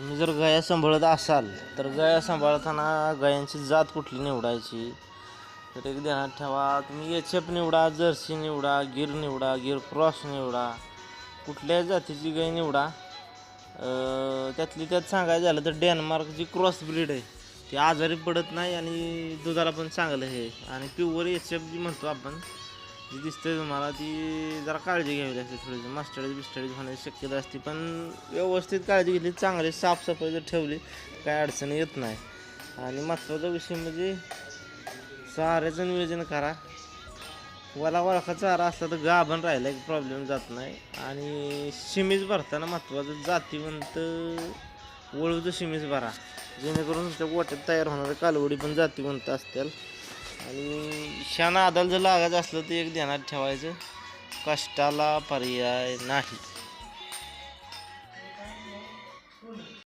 तुम्ही जर गाया सांभाळत असाल तर गाया सांभाळताना गायांची जात कुठली निवडायची तर एक ध्यानात ठेवा. तुम्ही एच-एफ निवडा, जर्सी निवडा, गिर क्रॉस निवडा, कुठल्याही जातीची गाय निवडा. त्यातली त्यात सांगायचं झालं तर डेन्मार्कची क्रॉस ब्रीड आहे, ती आजारी पडत नाही आणि दुधाला पण चांगलं आहे. आणि प्युअर एच-एफ जी म्हणतो आपण, जी दिसते तुम्हाला, ती जरा काळजी घ्यावी लागते. थोडीशी मास्टडीज होण्याची शक्यता असते, पण व्यवस्थित काळजी घेतली, चांगली साफसफाई जर ठेवली काय अडचण येत नाही. आणि महत्त्वाचा विषय म्हणजे चाऱ्याचं नियोजन करा. वळखा चारा असला तर गाभण राहिला एक प्रॉब्लेम जात नाही. आणि शिमीज भरताना महत्त्वाचं जातीवंत वळूचं शिमीज भरा, जेणेकरून तुमच्या गोट्यात तयार होणारे कालवडी पण जातीवंत असतील. आणि शाना आदाल जर लागायचं असलं तर एक ध्यानात ठेवायचं, कष्टाला पर्याय नाही.